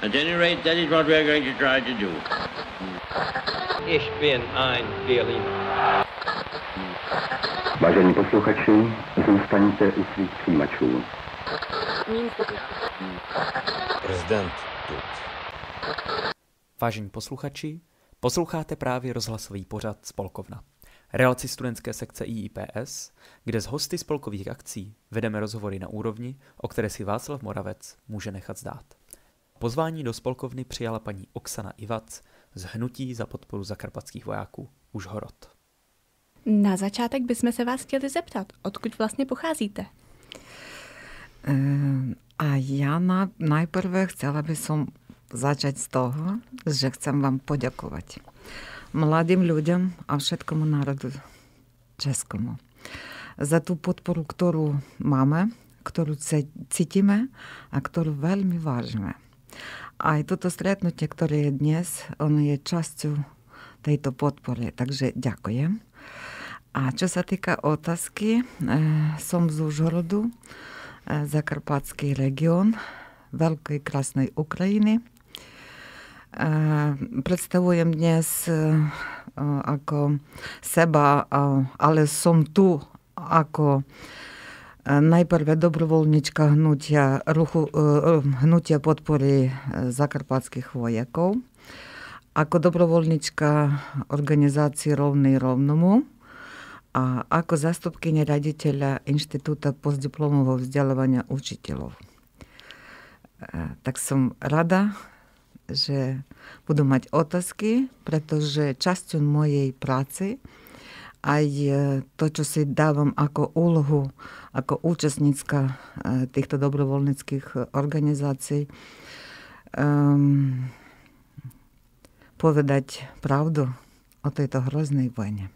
At any rate, that is what we are going to try to do. Ich bin ein Berliner. Vážení posluchači, zůstaňte u svých přijímačů. Prezident тут. Vážení posluchači, posloucháte právě rozhlasový pořad Spolkovna, relaci studentské sekce IIPS, kde s hosty spolkových akcí vedeme rozhovory na úrovni, o které si Václav Moravec může nechat zdát. Pozvání do Spolkovny přijala paní Oksana Ivac z Hnutí za podporu zakarpatských vojáků Užhorod. Na začátek bychom se vás chtěli zeptat, odkud vlastně pocházíte? A ja najprve chcela by som začať z toho, že chcem vám poďakovať mladým ľuďom a všetkomu národu českomu za tú podporu, ktorú máme, ktorú cítime a ktorú veľmi vážime. Aj toto stretnutie, ktoré je dnes, ono je časťou tejto podpory, takže ďakujem. A čo sa týka otázky, som z Užhorodu, Zakarpatský region veľkej krásnej Ukrajiny. Predstavujem dnes ako seba, ale som tu ako najprv dobrovoľníčka hnutia podpory zakarpatských vojakov, ako dobrovoľníčka organizácie Rovný rovnomu a ako zastupkyňa riaditeľa Inštitúta postdiplomového vzdelávania učiteľov. Tak som rada, že budú mať otázky, pretože časťou mojej práce aj to, čo si dávam ako úlohu, ako účastnícka týchto dobrovoľníckych organizácií, povedať pravdu o tejto hroznej vojne.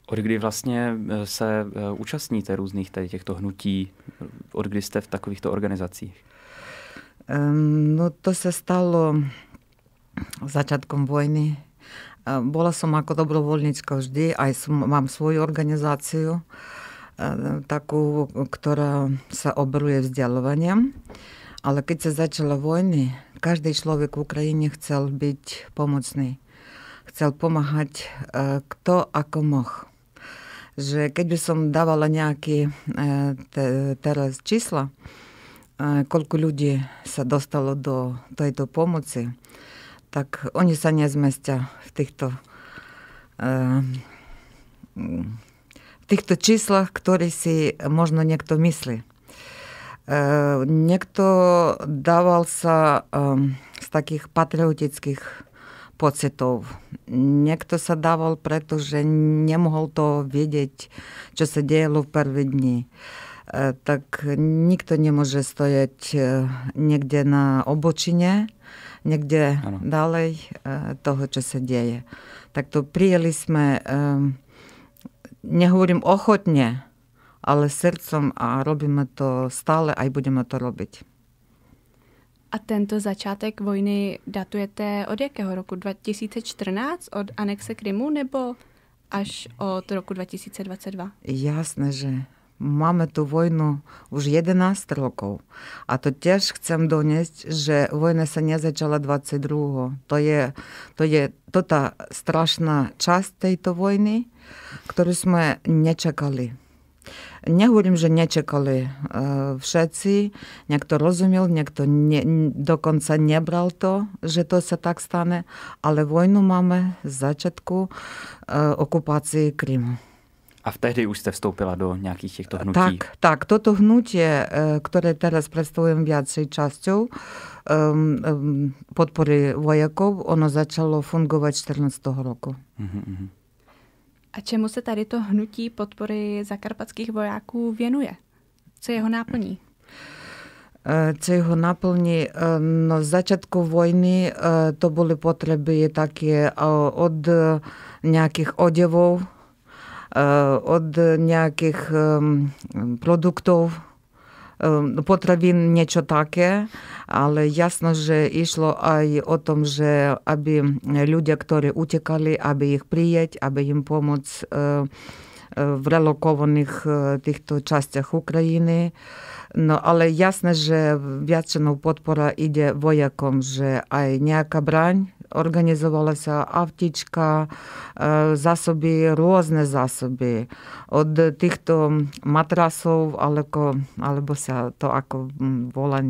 Od kdy vlastně se účastníte různých těchto hnutí? Od kdy jste v takovýchto organizacích? No to sa stalo začiatkom vojny. Bola som ako dobrovoľníčka vždy, aj mám svoju organizáciu, takú, ktorá sa oberuje vzdelávaniем. Ale keď sa začala vojny, každý človek v Ukrajine chcel byť pomocný. Chcel pomáhať kto ako moh. Že keď by som dávala nejaké teraz čísla, koľko ľudí sa dostalo do tejto pomoci, tak oni sa nezmestia v týchto číslach, ktoré si možno niekto myslí. Niekto dával sa z takých patriotických pocitov. Niekto sa dával, pretože nemohol to vedieť, čo sa dialo v prvé dni. Tak nikto nemôže stojať niekde na obočine, niekde ďalej toho, čo sa deje. Tak to prijeli sme, nehovorím ochotne, ale srdcom a robíme to stále aj budeme to robiť. A tento začátek vojny datujete od jakého roku? 2014? Od anexe Krymu nebo až od roku 2022? Jasné, že máme tú vojnu už 11 rokov. A to tiež chcem doniesť, že vojna sa nezačala 22. To je tá strašná časť tejto vojny, ktorú sme nečakali. Nehovorím, že nečakali všetci, niekto rozumel, niekto dokonca nebral to, že to sa tak stane, ale vojnu máme z začiatku okupácie Krymu. A vtedy už ste vstoupila do nejakých týchto hnutí? Tak, toto hnutie, ktoré teraz predstavujem viacej časťou podpory vojakov, ono začalo fungovať 14. roku. A čemu se tady to hnutí podpory zakarpatských vojáků věnuje? Co je jeho náplní? Co jeho náplní? No, z začiatku vojny to boli potreby také od nejakých odevov, od nejakých produktov, potravín, niečo také, ale jasno, že išlo aj o tom, že aby ľudia, ktorí utekali, aby ich prijať, aby im pomôcť v relokovaných týchto častiach Ukrajiny. No ale jasné, že väčšinou podpora ide vojakom, že aj nejaká braň, organizovala sa avtička, zásoby, rôzne zásoby. Od týchto matrasov, alebo sa to ako volá,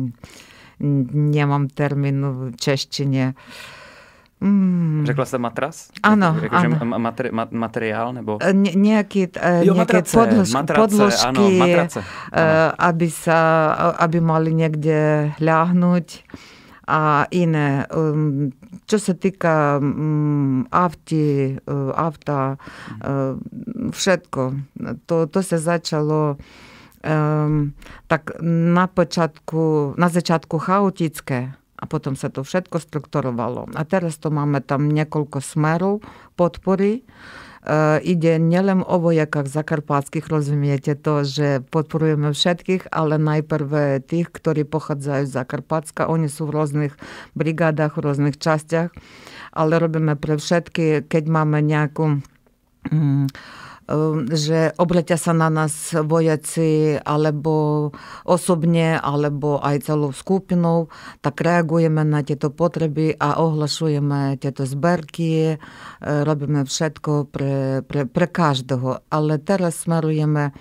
nemám termín v češtine. Řekla jste matras? Ano, ano. Materiál nebo? Nejaké podložky, ano, matrace. Aby mali niekde ľahnuť a iné. Čo sa týka auta, všetko. To sa začalo tak na začiatku chaotické. A potom sa to všetko strukturovalo. A teraz to máme tam niekoľko smerov podpory. Ide nielen o vojakách zakarpatských, rozumiete to, že podporujeme všetkých, ale najprv tých, ktorí pochádzajú z Zakarpatska. Oni sú v rôznych brigádach, v rôznych častiach, ale robíme pre všetky, keď máme nejakú že obletia sa na nás vojaci alebo osobne, alebo aj celou skupinou, tak reagujeme na tieto potreby a ohlašujeme tieto zberky, robíme všetko pre každého. Ale teraz smerujeme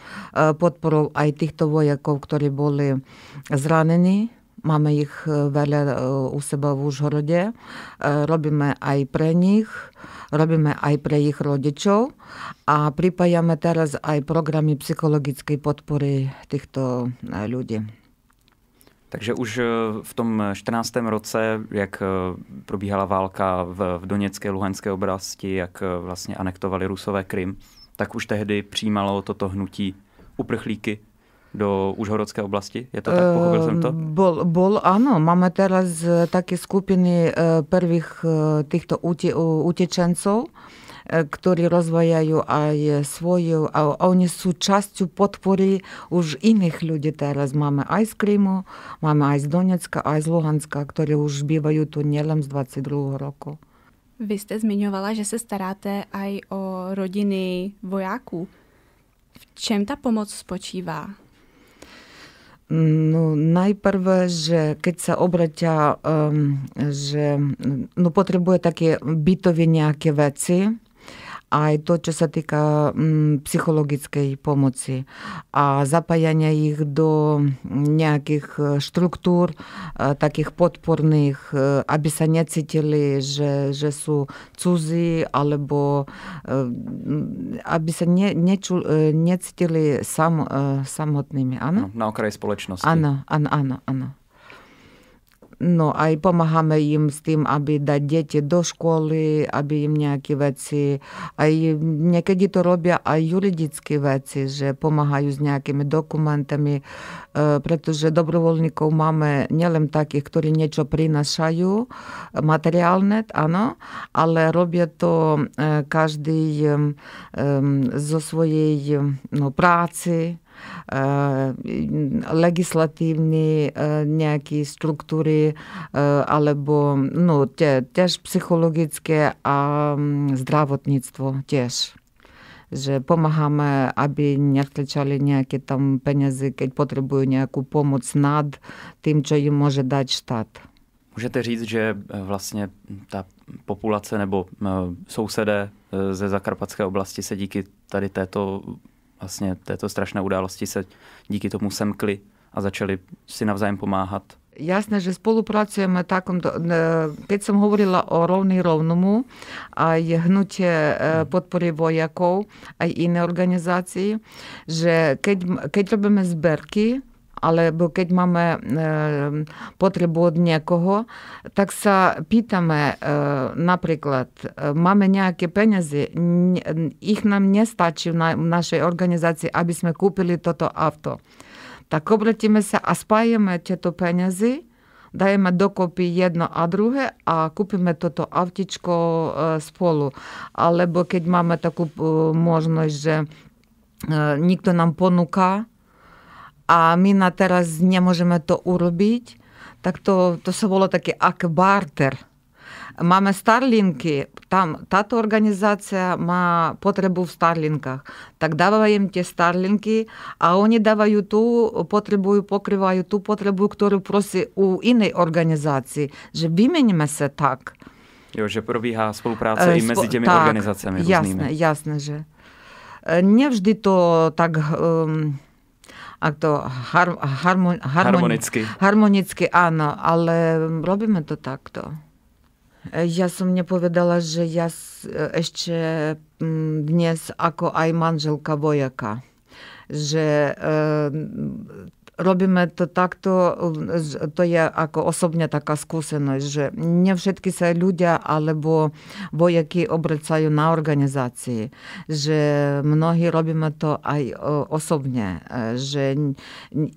podporou aj týchto vojakov, ktorí boli zranení. Máme ich veľa u seba v Užhorode. Robíme aj pre nich, robíme aj pre ich rodičov a pripájame teraz aj programy psychologickej podpory týchto ľudí. Takže už v tom 14. roce, jak probíhala válka v Doněcké, Luhanské oblasti, jak vlastně anektovali Rusové Krym, tak už tehdy přijímalo toto hnutí uprchlíky do Užhorodskej oblasti? Je to tak? Pochopil som to? Áno. Máme teraz také skupiny prvých týchto utečencov, ktorí rozvíjajú aj svoju, a oni sú časťou podpory už iných ľudí teraz. Máme aj z Krymu, máme aj z Donecka, aj z Luhanska, ktorí už bývajú tu nielen z 22. roku. Vy ste zmiňovala, že sa staráte aj o rodiny vojáků. V čem ta pomoc spočívá? No, najprv, že keď sa obratia, že potrebuje také bytové nejaké veci, aj to, čo sa týka psychologickej pomoci a zapájania ich do nejakých štruktúr, takých podporných, aby sa necítili, že sú cudzí, alebo aby sa necítili samotnými. Áno? Na okraji spoločnosti. Áno. No aj pomáhame im s tým, aby dať deti do školy, aby im nejaké veci, aj niekedy to robia aj juridické veci, že pomáhajú s nejakými dokumentami, pretože dobrovoľníkov máme nielen takých, ktorí niečo prinášajú, materiálne, áno, ale robia to každý zo svojej práci, legislatívne nejaké štruktúry alebo tiež psychologické a zdravotníctvo tiež. Že pomáhame, aby nevtlačali nejaké tam peniaze, keď potrebujú nejakú pomoc nad tým, čo im môže dať štát. Můžete říct, že vlastně ta populace nebo sousedé ze Zakarpatské oblasti se díky tady této strašné události se díky tomu semkli a začali si navzájem pomáhat? Jasné, že spolupracujeme takomto. Keď som hovorila o rovný rovnomu, aj hnutie podpory vojakov, aj iné organizácie, že keď robíme zberky, alebo keď máme potrebu od niekoho, tak sa pýtame napríklad, máme nejaké peniaze, ich nám nestačí v našej organizácii, aby sme kúpili toto auto. Tak obratíme sa a spájame tieto peniaze, dajeme dokopy jedno a druhé a kúpime toto autičko spolu. Alebo keď máme takú možnosť, že nikto nám ponúka, a my na teraz nemôžeme to urobiť, tak to sa volá také barter. Máme Starlinky, tam táto organizácia má potrebu v Starlinkách. Tak dávajú im tie Starlinky a oni dávajú pokrývajú tú potrebu, ktorú prosí u inej organizácii, že vymeníme sa tak. Jo, že probíhá spolupráce i mezi těmi organizacemi různými. Jasné, že. Nevždy to tak harmonicky, áno, ale robíme to takto. Ja som nepovedala, že ja ešte dnes ako aj manželka vojaka, že robíme to takto, to je ako osobne taká skúsenosť, že nie všetky sa ľudia alebo vojaky obracajú na organizácii, že mnohí robíme to aj osobne, že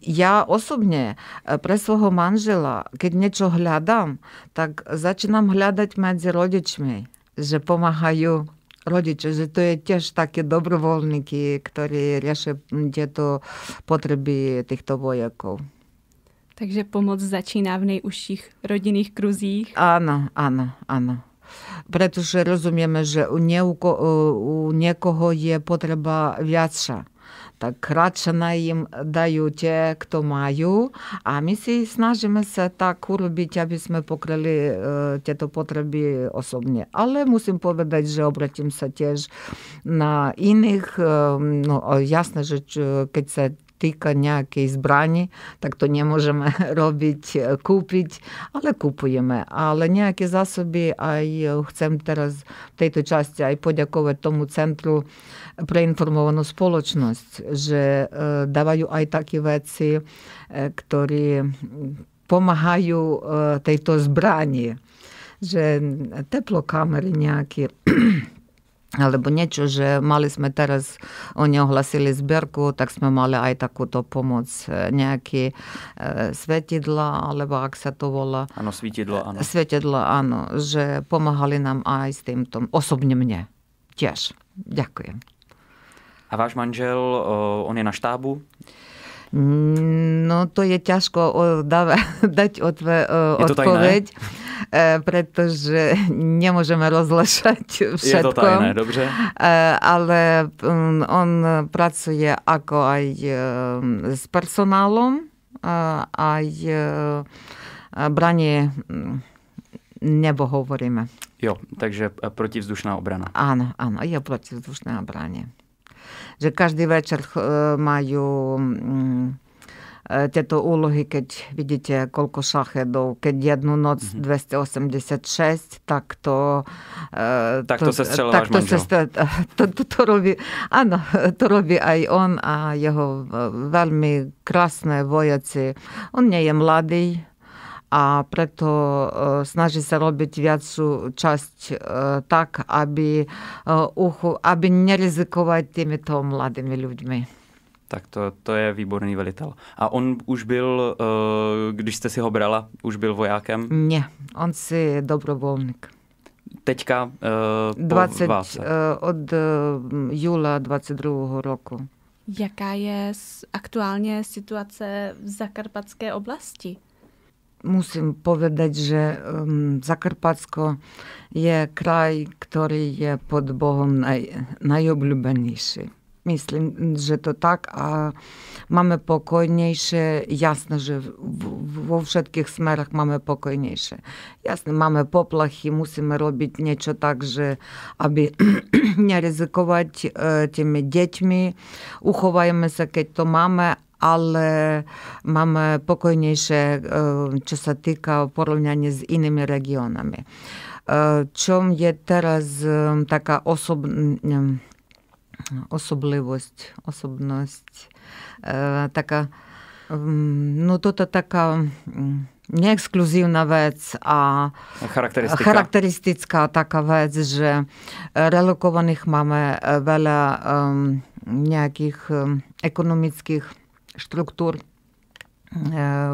ja osobne pre svojho manžela, keď niečo hľadám, tak začínam hľadať medzi rodičmi, že pomáhajú rodiče, že to je tiež také dobrovoľníky, ktorí riešia tieto potreby týchto vojakov. Takže pomoc začíná v nejužších rodinných kruzích. Áno. Pretože rozumieme, že u niekoho je potreba viacša. Tak radšej im dajú tie, kto majú. A my si snažíme sa tak urobiť, aby sme pokryli tieto potreby osobne. Ale musím povedať, že obratím sa tiež na iných. No jasné, že keď sa týka nejakej zbrani, tak to nemôžeme kúpiť, ale kupujeme. Ale nejaké zásoby aj chcem teraz v tejto časti aj poďakovať tomu Centru pre informovanú spoločnosť, že dávajú aj také veci, ktorí pomáhajú tejto zbrani. Že teplokamery nejaké alebo niečo, že mali sme teraz, oni ohlasili zberku, tak sme mali aj takúto pomoc, nejaké svetidla, alebo ak sa to volá. Áno, svetidlo, áno. Svetidlo, áno, že pomáhali nám aj s týmto, osobne mne tiež. Ďakujem. A váš manžel, on je na štábu? No to je ťažko dať odpoveď, pretože nemôžeme rozlešať všetko. Je to tajné, dobře. Ale on pracuje ako aj s personálom, aj branie nebo hovoríme. Jo, takže protivzdušná obrana. Áno, je protivzdušné obranie. Že každý večer majú tieto úlohy, keď vidíte, koľko šachedov, keď jednu noc 286, tak to... Takto sa strelil váš manžel. To robí, áno, to robí aj on a jeho veľmi krásne vojaci. On nie je mladý, a preto snaží sa robiť viacu časť tak, aby nerizikovať týmito mladými ľuďmi. Tak to je výborný velitel. A on už byl, když jste si ho brala, už byl vojákem? Nie, on si dobrovoľník. Teďka po válce? Od júla 22. roku. Jaká je aktuálně situace v Zakarpatské oblasti? Musím povedať, že Zakarpatsko je kraj, ktorý je pod Bohom najobľúbenejší. Myslím, že to tak a máme pokojnejšie. Jasné, že vo všetkých smerách máme pokojnejšie. Jasné, máme poplachy, musíme robiť niečo tak, že aby nerizikovať tými deťmi. Uchovajme sa, keď to máme, ale máme pokojnejšie, čo sa týka porovnania s inými regiónami. Čom je teraz taká osobnosť, taká, no toto taká neexkluzívna vec a charakteristická taká vec, že relokovaných máme veľa nejakých ekonomických štruktúr,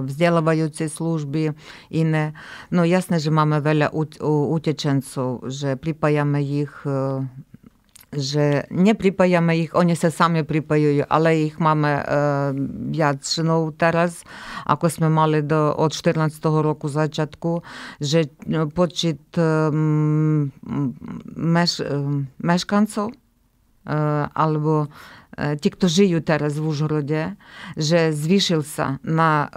vzdelávajúce služby, iné. No jasné, že máme veľa utečencov, že pripájame ich že nepripájame ich, oni sa sami pripájajú, ale ich máme viac teraz, ako sme mali od 14. roku začiatku, že počet meškancov alebo tí, kto žijú teraz v Užhorode, že zvýšil sa na,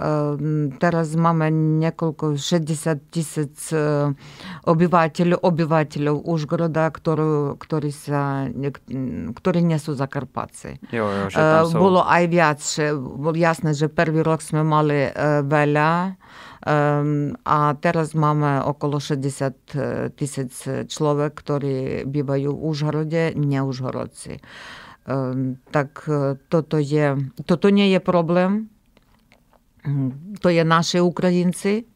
teraz máme niekoľko 60 000 obyvateľov Užhoroda, ktorí nie sú Zakarpatci. Jo, že tam sú... Bolo aj viac, bolo jasné, že prvý rok sme mali veľa, a teraz máme okolo 60 000 človek, ktorí bývajú v Užhorode, nie Užhorodci. Tak toto nie je problém. To je naši Ukrajinci,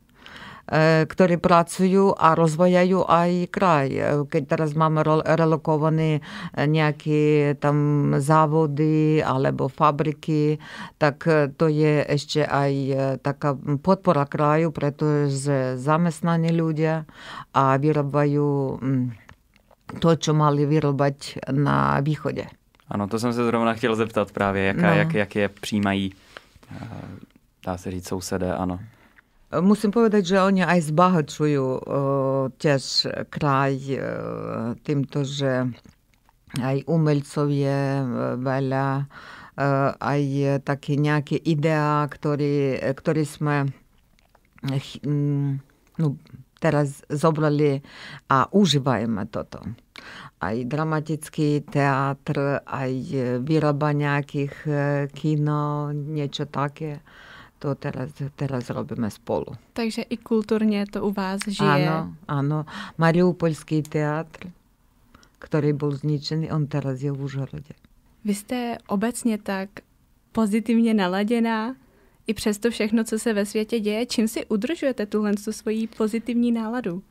ktorí pracujú a rozvíjajú aj kraj. Keď teraz máme relokované nejaké tam závody alebo fabriky, tak to je ešte aj taká podpora kraju, pretože zamestnaní ľudia a vyrábajú to, čo mali vyrábať na východe. Ano, to jsem se zrovna chtěl zeptat právě, jak je přijímají, dá se říct, sousedé, ano. Musím povedať, že oni aj zbohatšujú tiež kraj týmto, že aj umelcov je veľa, aj také nejaké ideá, ktoré sme teraz zobrali a užívajeme toto. Aj dramatický teatr, aj výroba nejakých kino, niečo také. To teraz robíme spolu. Takže i kulturně to u vás žije. Áno. Mariupolský teatr, ktorý bol zničený, on teraz je v Užhorode. Vy jste obecně tak pozitivně naladěná, i přesto všechno, co se ve světě děje. Čím si udržujete tuhle svoji pozitivní náladu?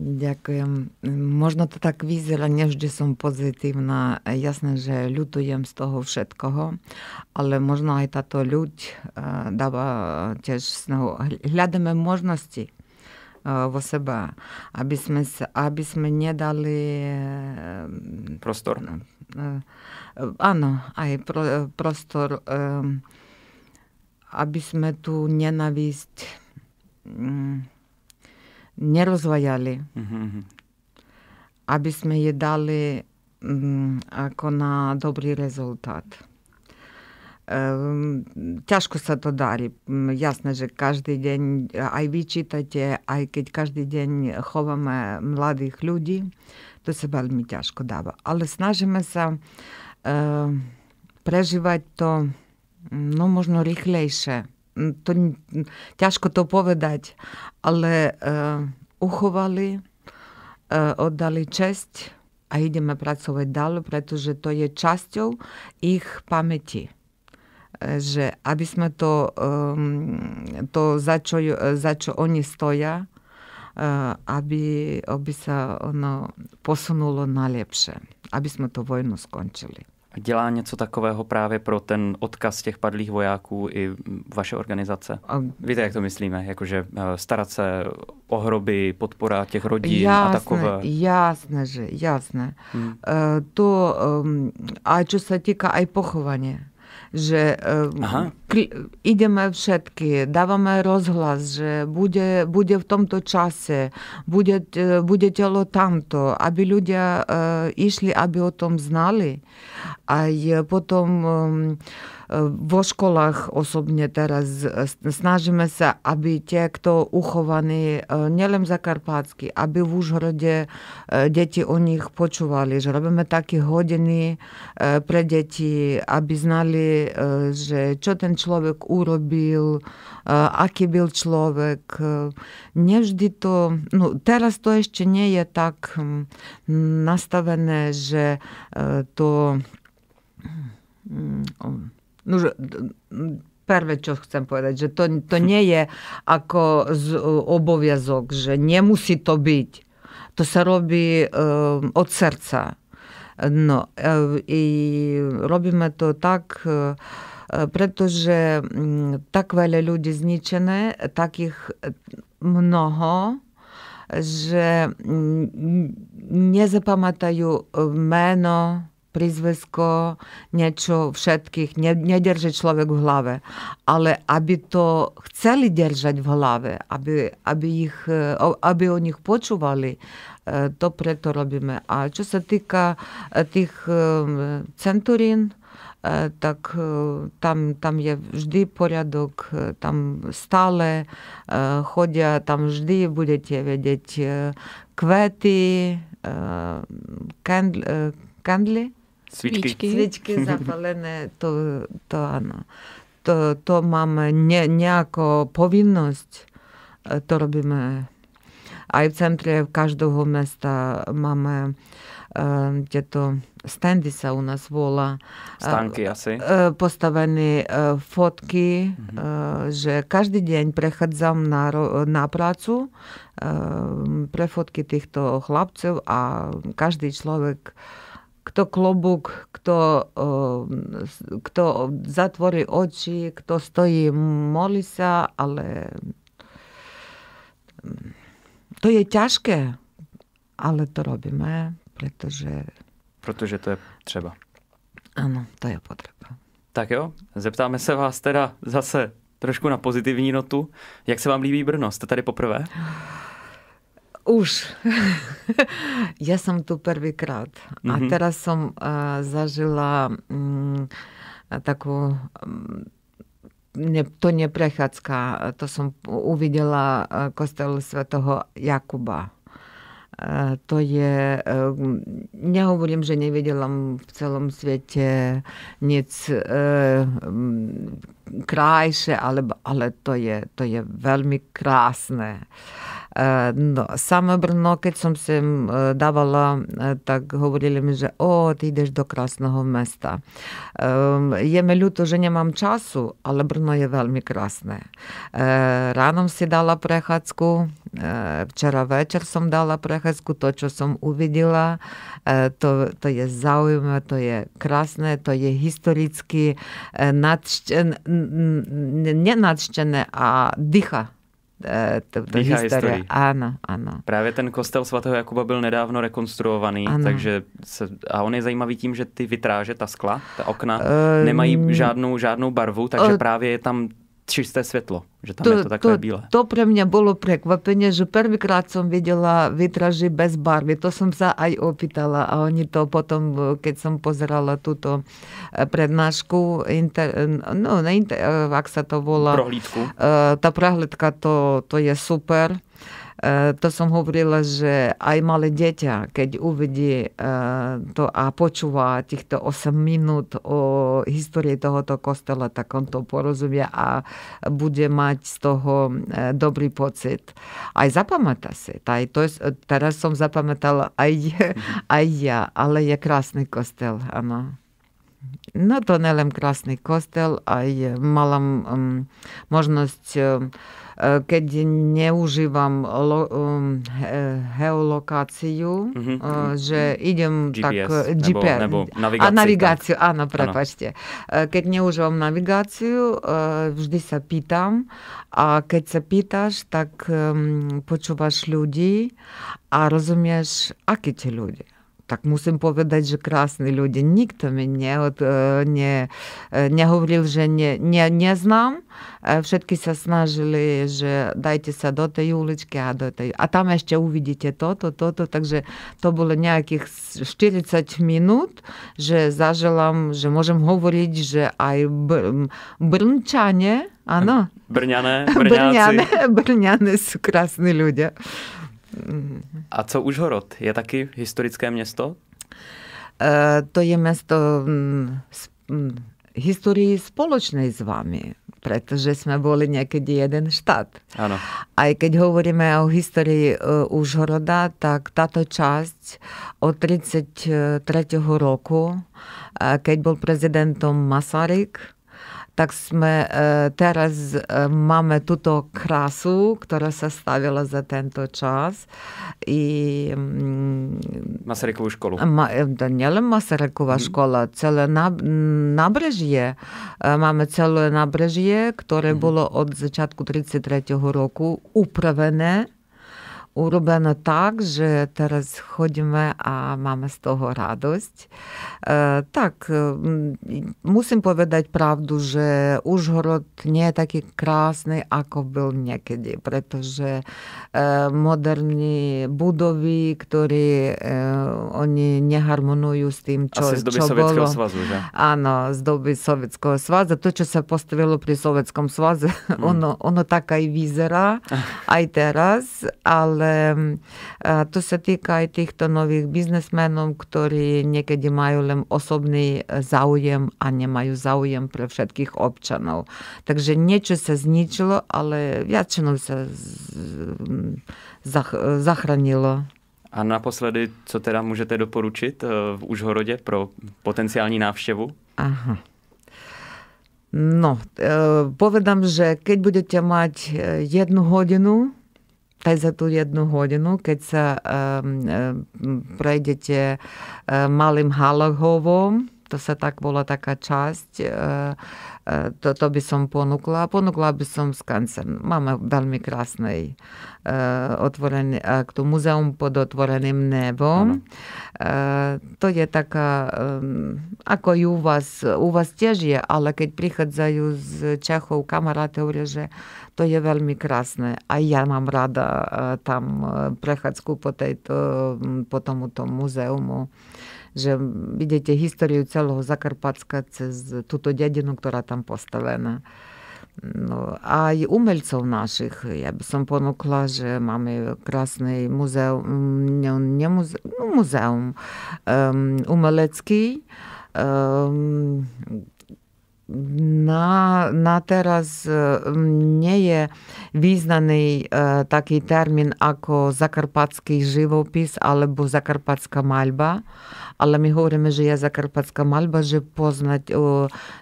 Ďakujem. Možno to tak vyzerá, nevždy som pozitívna. Jasné, že ľutujem z toho všetkoho, ale možno aj táto ľuď dáva tiež snahu. Hľadáme možnosti vo seba, aby sme nedali prostor. Áno, aj prostor, aby sme tú nenávisť nerozvajali. Aby sme je dali ako na dobrý rezultát. Ťažko sa to darí. Jasné, že každý deň aj vyčítate, aj keď každý deň chováme mladých ľudí, to sa veľmi ťažko dáva. Ale snažíme sa prežívať to možno rýchlejšie. Ťažko to povedať, ale uchovali, oddali česť a ideme pracovať ďalej, pretože to je časťou ich pamäti. Že aby sme to za čo oni stoja, aby sa ono posunulo na lepšie, aby sme to vojnu skončili. Dělá něco takového právě pro ten odkaz těch padlých vojáků i vaše organizace? Víte, jak to myslíme? Jakože starat se o hroby, podpora těch rodin a takové? Jasné. To, a čo sa týka aj pochovania, že ideme všetky, dávame rozhlas, že bude v tomto čase, bude telo tamto, aby ľudia išli, aby o tom znali. A potom vo školách osobne teraz snažíme sa, aby tie, kto uchovaní, nielen zakarpátsky, aby v Užhorode deti o nich počúvali, že robíme také hodiny pre deti, aby znali, že čo ten človek urobil, aký byl človek. Nevždy to, teraz to ešte nie je tak nastavené, že to prvé, čo chcem povedať, že to nie je ako oboviazok, že nemusí to byť. To sa robí od srdca. I robíme to tak, pretože tak veľa ľudí zničené, takých mnoho, że nie zapamiętają meno, prízvisko, niečo všetkých, nedrží človek v hlave. Ale aby to chceli držať v hlave, aby o nich počúvali, to preto robíme. A čo sa týka tých centurín, tak tam je vždy poriadok, tam stále chodia, tam vždy budete vedieť kvety, kandly, Svičky zapálené, to áno. To máme nejakú povinnosť, to robíme. Aj v centre každého mesta máme tieto standy sa u nás volá. Stánky asi. Postavené fotky, že každý deň prechádzam na prácu pre fotky týchto chlapcov a každý človek, kto klobúk, kto zatvorí oči, kto stojí, molí sa, ale to je ťažké, ale to robíme, pretože to je třeba. Ano, to je potřeba. Tak jo, zeptáme se vás teda zase trošku na pozitivní notu. Jak se vám líbí Brno? Jste tady poprvé? Už. Ja som tu prvýkrát. A teraz som zažila takú to nie prechádzka, to som uvidela kostel svätého Jakuba. To je, nehovorím, že nevidela v celom svete nic krajšie, ale to je veľmi krásne. No, same Brno, keď som sem dávala, tak hovorili mi, že ty ideš do krásneho mesta. Je mi ľúto, že nemám času, ale Brno je veľmi krásne. Ráno si dala prechádzku, včera večer som dala prechádzku, to, čo som uvidela, to je zaujímavé, to je krásne, to je historicky nenadštené a dýcha. Dýchá historii. Ano. Právě ten kostel svatého Jakuba byl nedávno rekonstruovaný, takže a on je zajímavý tím, že ty vitráže, ta skla, ta okna, nemají žádnou barvu, takže právě je tam čisté světlo, že tam je to takové bílé. To pre mňa bolo prekvapenie, že prvýkrát som videla vitráži bez barvy. To som sa aj opýtala a oni to potom, keď som pozerala túto prednášku, ak sa to volá, prohlídku. Tá prehliadka, to je super. To som hovorila, že aj malé dieťa, keď uvidí to a počúva týchto 8 minút o histórii tohoto kostela, tak on to porozumie a bude mať z toho dobrý pocit. Aj zapamätá si. Teraz som zapamätala aj ja, ale je krásny kostel, áno. No to nelen krásny kostel, aj mala možnosť, keď neužívam geolokáciu, že idem GPS, nebo navigáciu. Áno, prepáčte. Keď neužívam navigáciu, vždy sa pýtam a keď sa pýtaš, tak počúvaš ľudí a rozumieš, akí ti ľudia. Tak musím povedať, že krásni ľudia. Nikto mi nehovoril, že neznám. Všetky sa snažili, že dajte sa do tej uličky a tam ešte uvidíte toto. Takže to bolo nejakých 40 minút, že zaželám, že môžem hovoriť, že aj Brnčane, áno. Brňané sú krásni ľudia. A co Užhorod? Je taky historické město? To je město historii spoločnej s vami, pretože sme boli niekedy jeden štát. Áno. Aj keď hovoríme o histórii Užhoroda, tak táto časť od 33. roku, keď bol prezidentom Masaryk, tak sme teraz máme túto krásu, ktorá sa stavila za tento čas. I Masarykovú školu. Nielen Masaryková škola, celé nábrežie. Máme celé nábrežie, ktoré bolo od začiatku 33. roku upravené urobené tak, že teraz chodíme a máme z toho radosť. Tak, musím povedať pravdu, že Užhorod nie je taký krásny, ako byl niekedy, pretože moderní budovy, ktoré oni neharmonujú s tým, čo bolo. Asi z doby Sovětského svazu, že? Áno, z doby Sovětského svazu. To, čo sa postavilo pri Sovětskom svaze, ono tak aj vyzerá aj teraz, ale to sa týka aj týchto nových biznesmenov, ktorí niekedy majú len osobný záujem a nemajú záujem pre všetkých občanov. Takže niečo sa zničilo, ale väčšinou sa zachránilo. A naposledy, co teda můžete doporučit v Užhorodě pro potenciální návštěvu? Aha. No, povedám, že keď budete mať 1 hodinu, tak za tú 1 hodinu, keď sa prejdete Malým Halahovom, to sa tak bola taká časť, to by som ponúkla. Ponúkla by som Skansen. Máme veľmi krásnej otvorený, to muzeum pod otvoreným nebom. To je taká, ako i u vás tiež je, ale keď prichádzajú z Čechov kamaráti, hovoria, že to je veľmi krásne. A ja mám rada tam prechádzku po tomuto muzeumu, že vidíte históriu celého Zakarpatska cez túto dedinu, ktorá tam postavená. No, aj umelcov našich. Ja by som ponúkla, že máme krásny muzeum, muzeum umelecký. Na teraz nie je význaný taký termín ako zakarpatský živopis alebo zakarpatská maľba, ale my hovoríme, že je zakarpatská maľba, že poznať,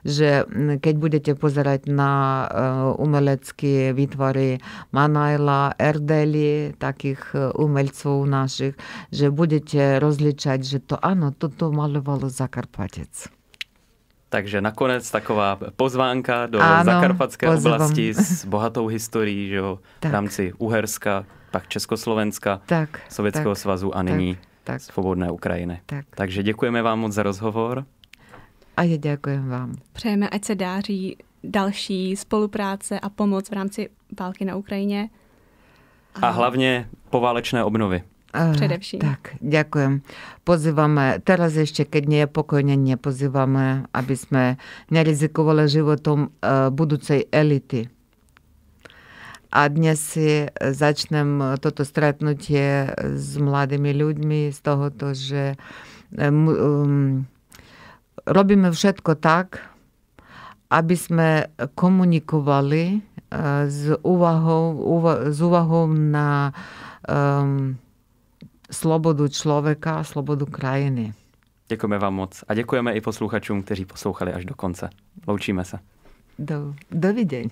že keď budete pozerať na umelecké výtvary Manajla, Erdeli, takých umelcov našich, že budete rozličať, že to áno, toto malovalo Zakarpatec. Takže nakonec taková pozvánka do zakarpatské oblasti s bohatou historií, že jo, v rámci Uherska, pak Československa, Sovětského svazu a nyní svobodné Ukrajiny. Takže děkujeme vám moc za rozhovor. A já děkujem vám. Přejeme, ať se dáří další spolupráce a pomoc v rámci války na Ukrajině. A hlavně poválečné obnovy. Především. Tak, ďakujem. Pozývame, teraz ešte, keď nie je pokojne, nepozývame, aby sme nerizikovali životom budúcej elity. A dnes si začnem toto stretnutie s mladými ľuďmi z tohoto, že robíme všetko tak, aby sme komunikovali s úvahou na slobodu člověka a slobodu krajiny. Děkujeme vám moc a děkujeme i posluchačům, kteří poslouchali až do konce. Loučíme se. Dovidenia.